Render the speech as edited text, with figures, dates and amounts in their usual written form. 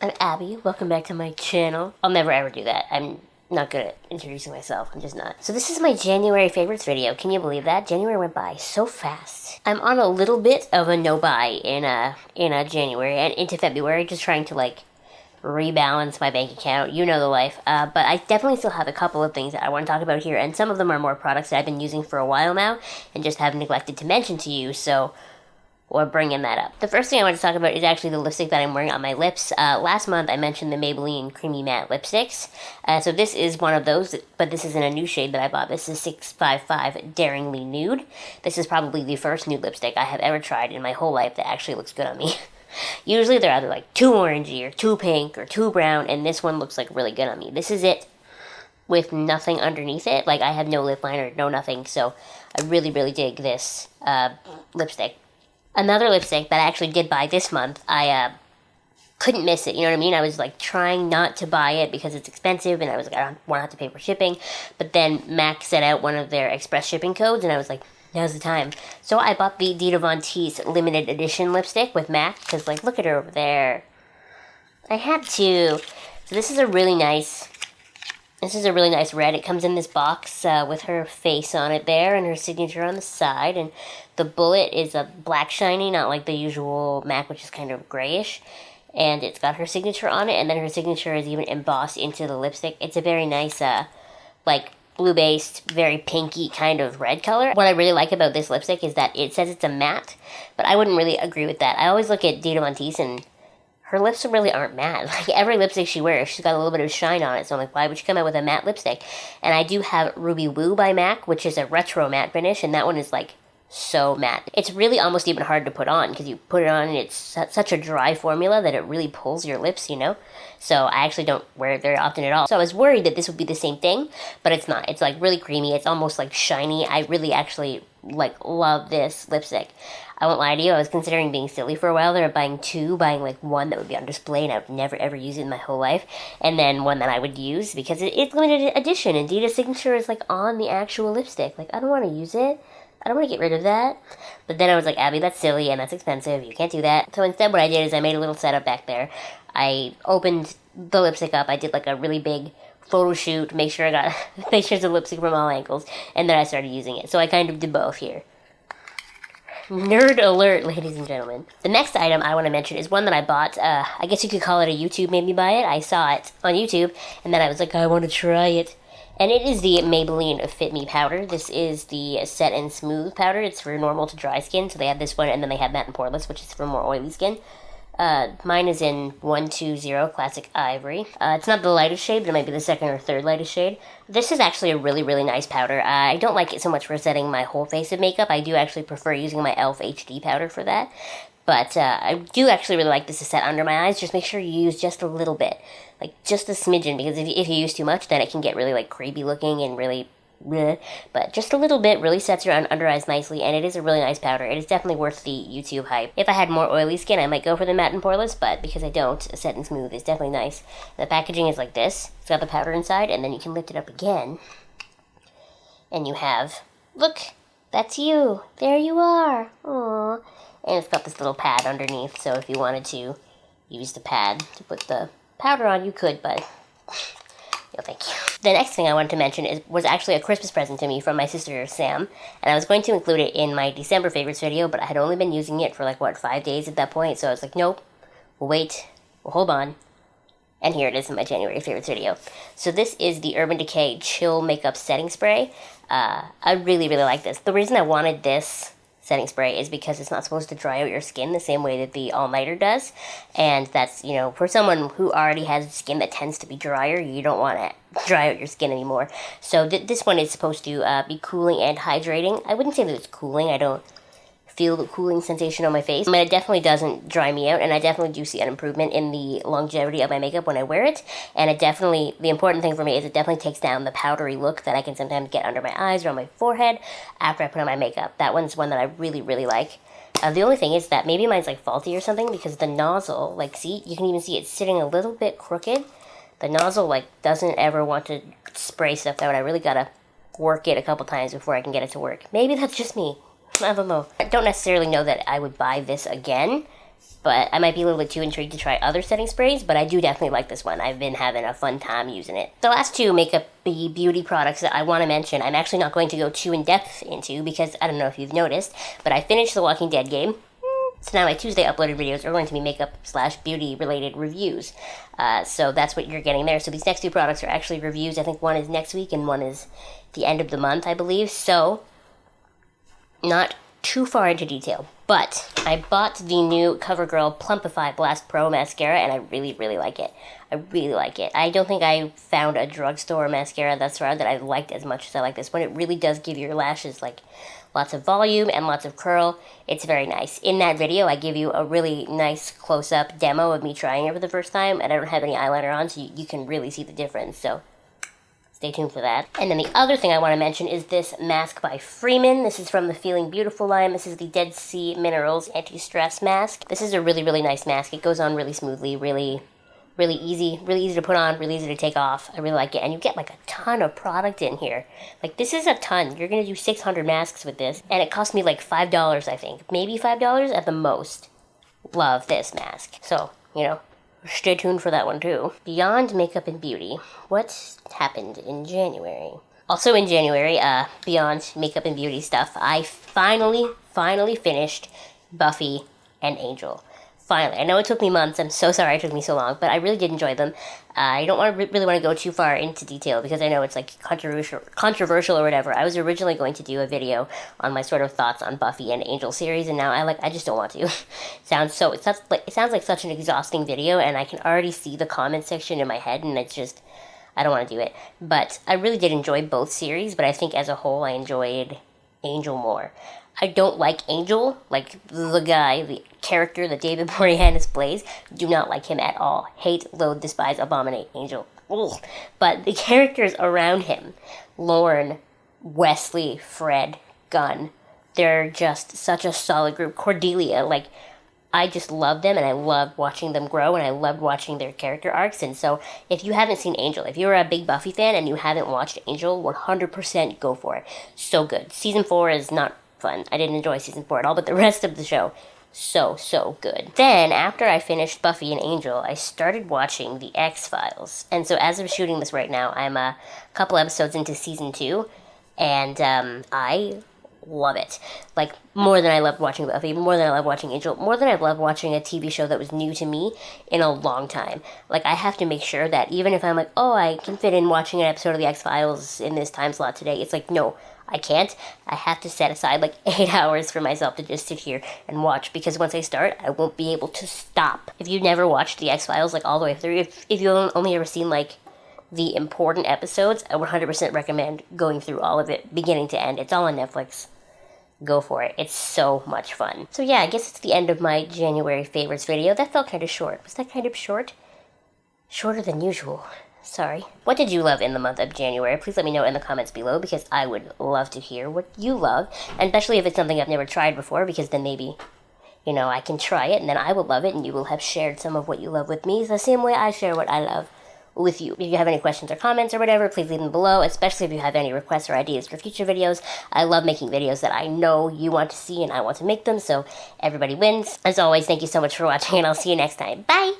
I'm Abby. Welcome back to my channel. I'll never ever do that. I'm not good at introducing myself. I'm just not. So this is my January favorites video. Can you believe that? January went by so fast. I'm on a little bit of a no-buy in January and into February, just trying to like rebalance my bank account. You know the life. But I definitely still have a couple of things that I want to talk about here, and some of them are more products that I've been using for a while now and just have neglected to mention to you. So we're bringing that up. The first thing I want to talk about is actually the lipstick that I'm wearing on my lips. Last month I mentioned the Maybelline Creamy Matte Lipsticks. So this is one of those, but this is in a new shade that I bought. This is 655 Daringly Nude. This is probably the first nude lipstick I have ever tried in my whole life that actually looks good on me. Usually they're either like too orangey or too pink or too brown, and this one looks like really good on me. This is it with nothing underneath it. Like, I have no lip liner, no nothing, so I really, really dig this lipstick. Another lipstick that I actually did buy this month, I couldn't miss it, you know what I mean? I was like trying not to buy it because it's expensive, and I was like, I don't want to have to pay for shipping. But then MAC sent out one of their express shipping codes, and I was like, now's the time. So I bought the Dita Von Teese limited edition lipstick with MAC, because like, look at her over there. I had to. So this is a really nice red. It comes in this box with her face on it there and her signature on the side. And the bullet is a black shiny, not like the usual MAC, which is kind of grayish. And it's got her signature on it, and then her signature is even embossed into the lipstick. It's a very nice, like, blue-based, very pinky kind of red color. What I really like about this lipstick is that it says it's a matte, but I wouldn't really agree with that. I always look at Dita Von Teese and her lips really aren't matte. Like, every lipstick she wears, she's got a little bit of shine on it. So I'm like, why would she come out with a matte lipstick? And I do have Ruby Woo by MAC, which is a retro matte finish, and that one is like so matte. It's really almost even hard to put on because you put it on and it's such a dry formula that it really pulls your lips, you know? So I actually don't wear it very often at all. So I was worried that this would be the same thing, but it's not. It's like really creamy. It's almost like shiny. I really actually like love this lipstick. I won't lie to you, I was considering being silly for a while there, buying like one that would be on display and I would never ever use it in my whole life, and then one that I would use because it's limited edition and Dita's signature is like on the actual lipstick. Like, I don't want to use it. I don't want to get rid of that. But then I was like, Abby, that's silly and that's expensive. You can't do that. So instead what I did is I made a little setup back there. I opened the lipstick up. I did like a really big photo shoot, make sure I got pictures of lipstick from all angles, and then I started using it. So I kind of did both here. Nerd alert, ladies and gentlemen. The next item I want to mention is one that I bought. I guess you could call it a YouTube made me buy it. I saw it on YouTube, and then I was like, I want to try it. And it is the Maybelline Fit Me powder. This is the Set and Smooth powder. It's for normal to dry skin. So they have this one, and then they have Matte and Poreless, which is for more oily skin. Mine is in 120 Classic Ivory. It's not the lightest shade, but it might be the second or third lightest shade. This is actually a really, really nice powder. I don't like it so much for setting my whole face of makeup. I do actually prefer using my e.l.f. HD powder for that. But I do actually really like this to set under my eyes. Just make sure you use just a little bit. Like, just a smidgen, because if you use too much, then it can get really, like, creepy looking and really bleh. But just a little bit really sets your under eyes nicely, and it is a really nice powder. It is definitely worth the YouTube hype. If I had more oily skin, I might go for the Matte and Poreless, but because I don't, Set and Smooth is definitely nice. The packaging is like this. It's got the powder inside, and then you can lift it up again, and you have, look, that's you. There you are. Aww. And it's got this little pad underneath, so if you wanted to use the pad to put the powder on, you could, but no thank you. The next thing I wanted to mention was actually a Christmas present to me from my sister, Sam, and I was going to include it in my December favorites video, but I had only been using it for like, what, 5 days at that point, so I was like, nope, we'll wait, we'll hold on, and here it is in my January favorites video. So this is the Urban Decay Chill Makeup Setting Spray. I really, really like this. The reason I wanted this setting spray is because it's not supposed to dry out your skin the same way that the all-nighter does, and that's, you know, for someone who already has skin that tends to be drier, you don't want to dry out your skin anymore. So this one is supposed to be cooling and hydrating. I wouldn't say that it's cooling. I don't feel the cooling sensation on my face, but it definitely doesn't dry me out, and I definitely do see an improvement in the longevity of my makeup when I wear it. And it definitely, the important thing for me is it definitely takes down the powdery look that I can sometimes get under my eyes or on my forehead after I put on my makeup. That one's one that I really, really like. The only thing is that maybe mine's like faulty or something, because the nozzle, like, see, you can even see it's sitting a little bit crooked. The nozzle, like, doesn't ever want to spray stuff out. I really gotta work it a couple times before I can get it to work. Maybe that's just me. I don't know. I don't necessarily know that I would buy this again, But I might be a little bit too intrigued to try other setting sprays, but I do definitely like this one. I've been having a fun time using it. The last two makeup beauty products that I want to mention, I'm actually not going to go too in-depth into because I don't know if you've noticed, but I finished the Walking Dead game. So now my Tuesday uploaded videos are going to be makeup/beauty related reviews. So that's what you're getting there. So these next two products are actually reviews. I think one is next week and one is the end of the month, I believe. So not too far into detail, but I bought the new CoverGirl Plumpify Blast Pro mascara, and I really, really like it. I really like it. I don't think I found a drugstore mascara thus far that I liked as much as I like this one. It really does give your lashes, like, lots of volume and lots of curl. It's very nice. In that video, I give you a really nice close-up demo of me trying it for the first time, and I don't have any eyeliner on, so you can really see the difference, so stay tuned for that. And then the other thing I want to mention is this mask by Freeman. This is from the Feeling Beautiful line. This is the Dead Sea Minerals Anti-Stress Mask. This is a really, really nice mask. It goes on really smoothly, really easy to put on, really easy to take off. I really like it. And you get like a ton of product in here. Like, this is a ton. You're going to do 600 masks with this. And it cost me like $5, I think. Maybe $5 at the most. Love this mask. So, you know, stay tuned for that one too. Beyond makeup and beauty, what happened in January? Also in January, beyond makeup and beauty stuff, I finally finished Buffy and Angel. Finally. I know it took me months. I'm so sorry it took me so long, but I really did enjoy them. I don't really want to go too far into detail because I know it's like controversial or whatever. I was originally going to do a video on my sort of thoughts on Buffy and Angel series, and now I just don't want to. It sounds like such an exhausting video, and I can already see the comment section in my head, and it's just, I don't want to do it. But I really did enjoy both series, but I think as a whole I enjoyed Angel more. I don't like Angel, like the guy, the character that David Boreanaz plays. Do not like him at all. Hate, loathe, despise, abominate Angel. Ugh. But the characters around him, Lauren, Wesley, Fred, Gunn, they're just such a solid group. Cordelia, like, I just love them, and I love watching them grow, and I loved watching their character arcs. And so if you haven't seen Angel, if you're a big Buffy fan and you haven't watched Angel, 100% go for it. So good. Season 4 is not fun. I didn't enjoy season 4 at all, but the rest of the show, so good. Then, after I finished Buffy and Angel, I started watching The X-Files. And so as I'm shooting this right now, I'm a couple episodes into season 2, and I love it. Like, more than I loved watching Buffy, more than I loved watching Angel, more than I've loved watching a TV show that was new to me in a long time. Like, I have to make sure that even if I'm like, oh, I can fit in watching an episode of The X-Files in this time slot today, it's like, no, I can't. I have to set aside like 8 hours for myself to just sit here and watch, because once I start, I won't be able to stop. If you've never watched The X-Files like all the way through, if you've only ever seen like the important episodes, I would 100% recommend going through all of it, beginning to end. It's all on Netflix. Go for it. It's so much fun. So yeah, I guess it's the end of my January favorites video. That felt kind of short. Was that kind of short? Shorter than usual. Sorry. What did you love in the month of January? Please let me know in the comments below, because I would love to hear what you love, and especially if it's something I've never tried before, because then maybe, you know, I can try it, and then I will love it, and you will have shared some of what you love with me the same way I share what I love with you. If you have any questions or comments or whatever, please leave them below, especially if you have any requests or ideas for future videos. I love making videos that I know you want to see and I want to make them, so everybody wins. As always, thank you so much for watching, and I'll see you next time. Bye!